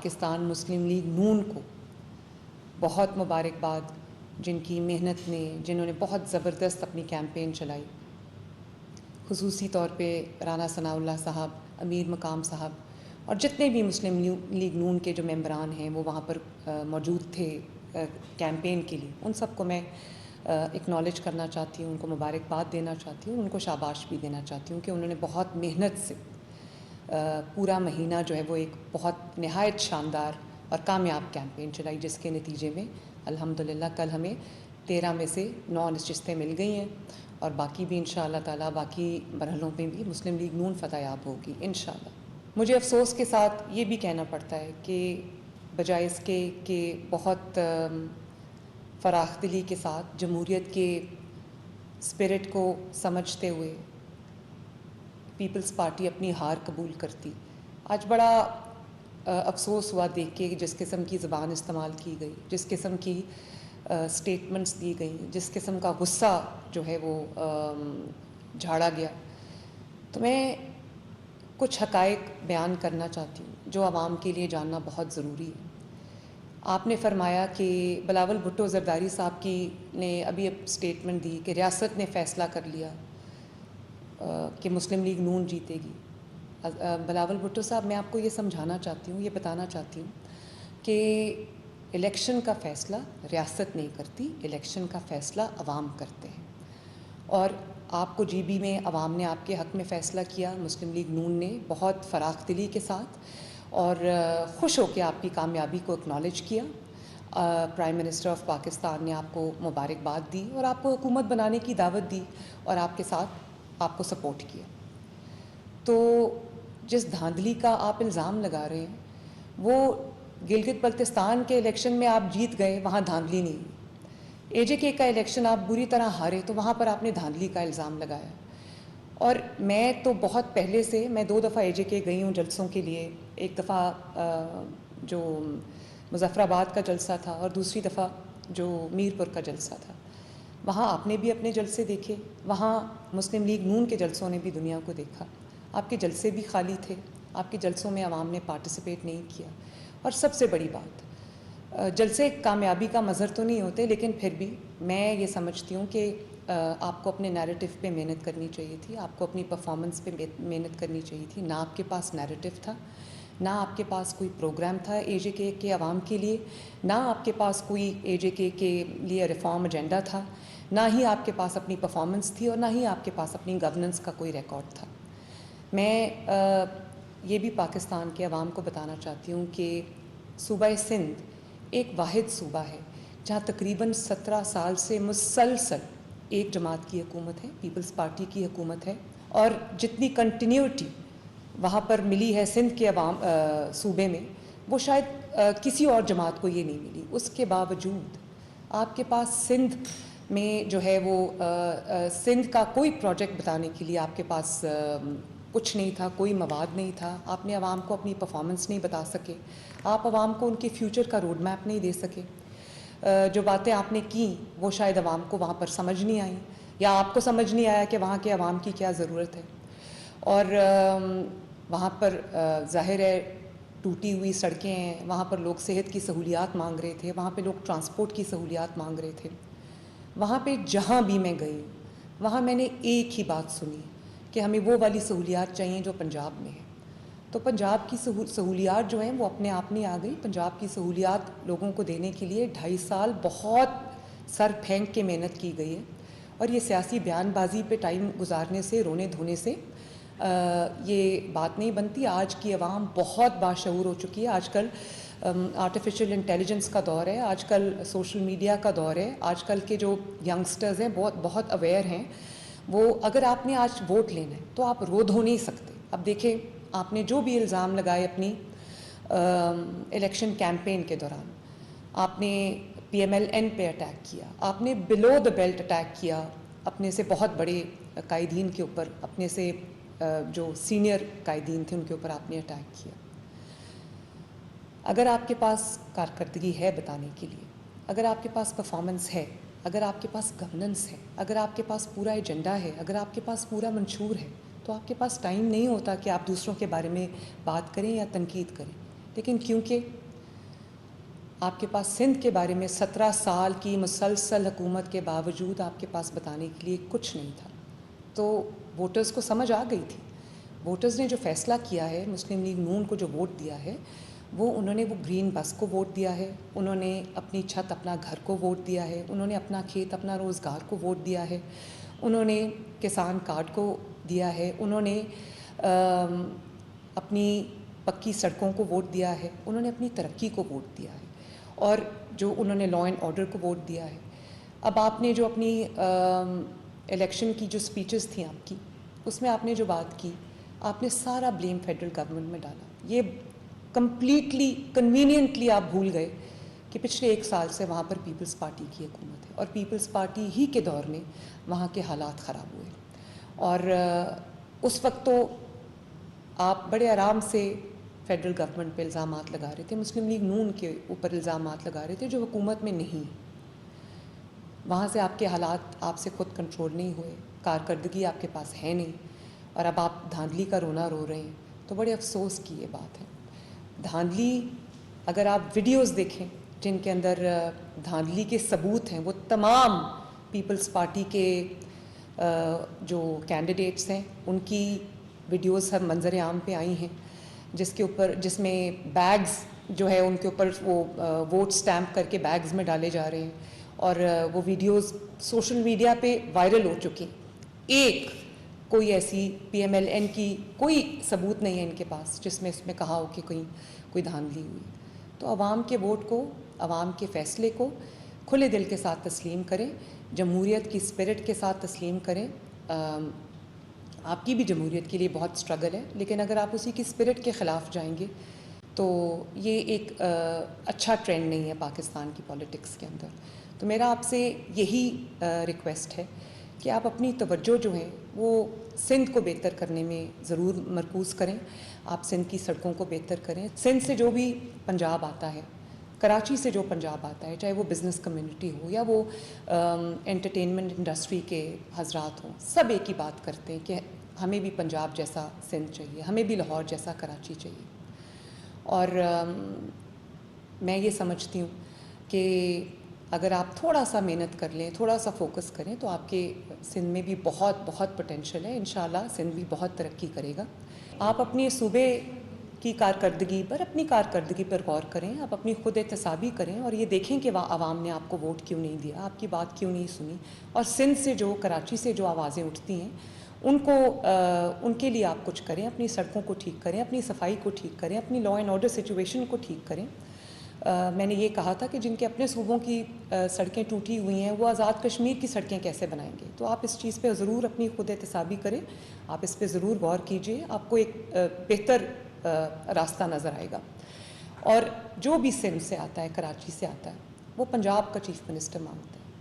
پاکستان مسلم league نون کو بہت مبارکباد، جن کی محنت نے، جنہوں نے بہت زبردست اپنی کیمپین چلائی، خصوصی طور پہ رانا ثناء اللہ صاحب، امیر مقام صاحب اور جتنے بھی مسلم لیگ نون کے جو ممبران ہیں وہ وہاں پر موجود تھے کیمپین کے لیے، ان سب کو میں اکنالج کرنا چاہتی ہوں، ان کو مبارکباد دینا چاہتی ہوں، ان کو شاباش بھی دینا چاہتی ہوں کہ انہوں نے بہت محنت سے پورا مہینہ جو ہے وہ ایک بہت نہایت شاندار اور کامیاب کیمپین چلائی، جس کے نتیجے میں الحمدللہ کل ہمیں 13 میں سے 9 نشستیں مل گئی ہیں، اور باقی بھی انشاءاللہ تعالیٰ باقی مرحلوں میں بھی مسلم لیگ نون فتح یاب ہوگی انشاءاللہ۔ مجھے افسوس کے ساتھ یہ بھی کہنا پڑتا ہے کہ بجائے اس کے کہ بہت فراخ دلی کے ساتھ جمہوریت کے اسپرٹ کو سمجھتے ہوئے پیپلز پارٹی اپنی ہار قبول کرتی، آج بڑا افسوس ہوا دیکھ کے جس قسم کی زبان استعمال کی گئی، جس قسم کی سٹیٹمنٹس دی گئیں، جس قسم کا غصہ جو ہے وہ جھاڑا گیا۔ تو میں کچھ حقائق بیان کرنا چاہتی ہوں جو عوام کے لیے جاننا بہت ضروری ہے۔ آپ نے فرمایا کہ بلاول بھٹو زرداری صاحب کی نے ابھی سٹیٹمنٹ دی کہ ریاست نے فیصلہ کر لیا کہ مسلم لیگ نون جیتے گی۔ بلاول بھٹو صاحب، میں آپ کو یہ سمجھانا چاہتی ہوں، یہ بتانا چاہتی ہوں کہ الیکشن کا فیصلہ ریاست نہیں کرتی، الیکشن کا فیصلہ عوام کرتے ہیں، اور آپ کو جی بی میں عوام نے آپ کے حق میں فیصلہ کیا، مسلم لیگ نون نے بہت فراخ دلی کے ساتھ اور خوش ہو کے آپ کی کامیابی کو اکنالج کیا۔ پرائم منسٹر آف پاکستان نے آپ کو مبارکباد دی اور آپ کو حکومت بنانے کی دعوت دی اور آپ کے ساتھ آپ کو سپورٹ کیا۔ تو جس دھاندلی کا آپ الزام لگا رہے ہیں وہ گلگت بلتستان کے الیکشن میں آپ جیت گئے، وہاں دھاندلی نہیں ہوئی۔ اے جے کے کا الیکشن آپ بری طرح ہارے تو وہاں پر آپ نے دھاندلی کا الزام لگایا۔ اور میں تو بہت پہلے سے، میں 2 دفعہ اے جے کے گئی ہوں جلسوں کے لیے، ایک دفعہ جو مظفر آباد کا جلسہ تھا اور دوسری دفعہ جو میر پور کا جلسہ تھا، وہاں آپ نے بھی اپنے جلسے دیکھے، وہاں مسلم لیگ نون کے جلسوں نے بھی دنیا کو دیکھا، آپ کے جلسے بھی خالی تھے، آپ کے جلسوں میں عوام نے پارٹیسپیٹ نہیں کیا۔ اور سب سے بڑی بات، جلسے کامیابی کا مظہر تو نہیں ہوتے، لیکن پھر بھی میں یہ سمجھتی ہوں کہ آپ کو اپنے نیریٹو پہ محنت کرنی چاہیے تھی، آپ کو اپنی پرفارمنس پہ محنت کرنی چاہیے تھی۔ نہ آپ کے پاس نیریٹو تھا، نہ آپ کے پاس کوئی پروگرام تھا اے جے کے عوام کے لیے، نہ آپ کے پاس کوئی اے جے کے لیے ریفارم ایجنڈا تھا، نہ ہی آپ کے پاس اپنی پرفارمنس تھی، اور نہ ہی آپ کے پاس اپنی گورننس کا کوئی ریکارڈ تھا۔ میں یہ بھی پاکستان کے عوام کو بتانا چاہتی ہوں کہ صوبہ سندھ ایک واحد صوبہ ہے جہاں تقریباً 17 سال سے مسلسل ایک جماعت کی حکومت ہے، پیپلز پارٹی کی حکومت ہے، اور جتنی کنٹینیوٹی وہاں پر ملی ہے سندھ کے عوام صوبے میں، وہ شاید کسی اور جماعت کو یہ نہیں ملی۔ اس کے باوجود آپ کے پاس سندھ میں جو ہے وہ سندھ کا کوئی پروجیکٹ بتانے کے لیے آپ کے پاس کچھ نہیں تھا، کوئی مواد نہیں تھا، آپ نے عوام کو اپنی پرفارمنس نہیں بتا سکے، آپ عوام کو ان کے فیوچر کا روڈ میپ نہیں دے سکے۔ جو باتیں آپ نے کی وہ شاید عوام کو وہاں پر سمجھ نہیں آئیں، یا آپ کو سمجھ نہیں آیا کہ وہاں کے عوام کی کیا ضرورت ہے۔ اور وہاں پر ظاہر ہے ٹوٹی ہوئی سڑکیں ہیں، وہاں پر لوگ صحت کی سہولیات مانگ رہے تھے، وہاں پہ لوگ ٹرانسپورٹ کی سہولیات مانگ رہے تھے۔ وہاں پہ جہاں بھی میں گئی وہاں میں نے ایک ہی بات سنی کہ ہمیں وہ والی سہولیات چاہیے جو پنجاب میں ہے۔ تو پنجاب کی سہولیات جو ہیں وہ اپنے آپ نہیں آ گئی، پنجاب کی سہولیات لوگوں کو دینے کے لیے 2.5 سال بہت سر پھینک کے محنت کی گئی ہے، اور یہ سیاسی بیان بازی پہ ٹائم گزارنے سے، رونے دھونے سے یہ بات نہیں بنتی۔ آج کی عوام بہت باشعور ہو چکی ہے، آج کل آرٹیفیشل انٹیلیجنس کا دور ہے، آج کل سوشل میڈیا کا دور ہے، آج کل کے جو ینگسٹرز ہیں بہت اویئر ہیں۔ وہ اگر آپ نے آج ووٹ لینا ہے تو آپ رو دھو نہیں سکتے۔ اب دیکھیں، آپ نے جو بھی الزام لگائے اپنی الیکشن کیمپین کے دوران، آپ نے پی ایم ایل این پہ اٹیک کیا، آپ نے بلو دا بیلٹ اٹیک کیا، اپنے سے بہت بڑے قائدین کے اوپر، اپنے سے جو سینئر قائدین تھے ان کے اوپر آپ نے اٹیک کیا۔ اگر آپ کے پاس کارکردگی ہے بتانے کے لیے، اگر آپ کے پاس پرفارمنس ہے، اگر آپ کے پاس گورننس ہے، اگر آپ کے پاس پورا ایجنڈا ہے، اگر آپ کے پاس پورا منشور ہے، تو آپ کے پاس ٹائم نہیں ہوتا کہ آپ دوسروں کے بارے میں بات کریں یا تنقید کریں۔ لیکن کیونکہ آپ کے پاس سندھ کے بارے میں 17 سال کی مسلسل حکومت کے باوجود آپ کے پاس بتانے کے لیے کچھ نہیں تھا، تو ووٹرز کو سمجھ آ گئی تھی. ووٹرز نے جو فیصلہ کیا ہے، مسلم لیگ نون کو جو ووٹ دیا ہے، انہوں نے وہ گرین بس کو ووٹ دیا ہے، انہوں نے اپنی چھت اپنا گھر کو ووٹ دیا ہے، انہوں نے اپنا کھیت اپنا روزگار کو ووٹ دیا ہے، انہوں نے کسان کارڈ کو دیا ہے، انہوں نے اپنی پکی سڑکوں کو ووٹ دیا ہے، انہوں نے اپنی ترقی کو ووٹ دیا ہے، اور جو انہوں نے لا اینڈ آرڈر کو ووٹ دیا ہے. اب آپ نے جو اپنی الیکشن کی جو سپیچز تھیں آپ کی، اس میں آپ نے جو بات کی، آپ نے سارا بلیم فیڈرل گورنمنٹ میں ڈالا. یہ کمپلیٹلی کنوینئنٹلی آپ بھول گئے کہ پچھلے 1 سال سے وہاں پر پیپلز پارٹی کی حکومت ہے، اور پیپلز پارٹی ہی کے دور میں وہاں کے حالات خراب ہوئے. اور اس وقت تو آپ بڑے آرام سے فیڈرل گورنمنٹ پہ الزامات لگا رہے تھے، مسلم لیگ نون کے اوپر الزامات لگا رہے تھے جو حکومت میں نہیں. وہاں سے آپ کے حالات آپ سے خود کنٹرول نہیں ہوئے، کارکردگی آپ کے پاس ہے نہیں، اور اب آپ دھاندلی کا رونا رو رہے ہیں. تو بڑے افسوس کی یہ بات ہے. دھاندلی، اگر آپ ویڈیوز دیکھیں جن کے اندر دھاندلی کے ثبوت ہیں، وہ تمام پیپلز پارٹی کے جو کینڈیڈیٹس ہیں ان کی ویڈیوز ہر منظر عام پہ آئی ہیں، جس میں بیگز جو ہے ان کے اوپر وہ ووٹ سٹیمپ کر کے بیگز میں ڈالے جا رہے ہیں، اور وہ ویڈیوز سوشل میڈیا پہ وائرل ہو چکی. ایک کوئی ایسی پی ایم ایل این کی کوئی ثبوت نہیں ہے ان کے پاس جس میں اس میں کہا ہو کہ کوئی دھاندلی ہوئی. تو عوام کے ووٹ کو، عوام کے فیصلے کو کھلے دل کے ساتھ تسلیم کریں، جمہوریت کی اسپرٹ کے ساتھ تسلیم کریں. آپ کی بھی جمہوریت کے لیے بہت سٹرگل ہے، لیکن اگر آپ اسی کی اسپرٹ کے خلاف جائیں گے تو یہ ایک اچھا ٹرینڈ نہیں ہے پاکستان کی پولیٹکس کے اندر. تو میرا آپ سے یہی ریکویسٹ ہے کہ آپ اپنی توجہ جو ہے وہ سندھ کو بہتر کرنے میں ضرور مرکوز کریں. آپ سندھ کی سڑکوں کو بہتر کریں. سندھ سے جو بھی پنجاب آتا ہے، کراچی سے جو پنجاب آتا ہے، چاہے وہ بزنس کمیونٹی ہو یا وہ انٹرٹینمنٹ انڈسٹری کے حضرات ہوں، سب ایک ہی بات کرتے ہیں کہ ہمیں بھی پنجاب جیسا سندھ چاہیے، ہمیں بھی لاہور جیسا کراچی چاہیے. اور میں یہ سمجھتی ہوں کہ اگر آپ تھوڑا سا محنت کر لیں، تھوڑا سا فوکس کریں، تو آپ کے سندھ میں بھی بہت بہت پوٹینشیل ہے. انشاءاللہ سندھ بھی بہت ترقی کرے گا. آپ اپنے صوبے کی کارکردگی پر غور کریں، آپ اپنی خود احتسابی کریں، اور یہ دیکھیں کہ عوام نے آپ کو ووٹ کیوں نہیں دیا، آپ کی بات کیوں نہیں سنی. اور سندھ سے جو، کراچی سے جو آوازیں اٹھتی ہیں ان کے لیے آپ کچھ کریں. اپنی سڑکوں کو ٹھیک کریں، اپنی صفائی کو ٹھیک کریں، اپنی لا اینڈ آرڈر سچویشن کو ٹھیک کریں. میں نے یہ کہا تھا کہ جن کے اپنے صوبوں کی سڑکیں ٹوٹی ہوئی ہیں وہ آزاد کشمیر کی سڑکیں کیسے بنائیں گے. تو آپ اس چیز پہ ضرور اپنی خود احتسابی کریں، آپ اس پہ ضرور غور کیجئے، آپ کو ایک بہتر راستہ نظر آئے گا. اور جو بھی سندھ سے آتا ہے، کراچی سے آتا ہے، وہ پنجاب کا چیف منسٹر مانگتا ہے.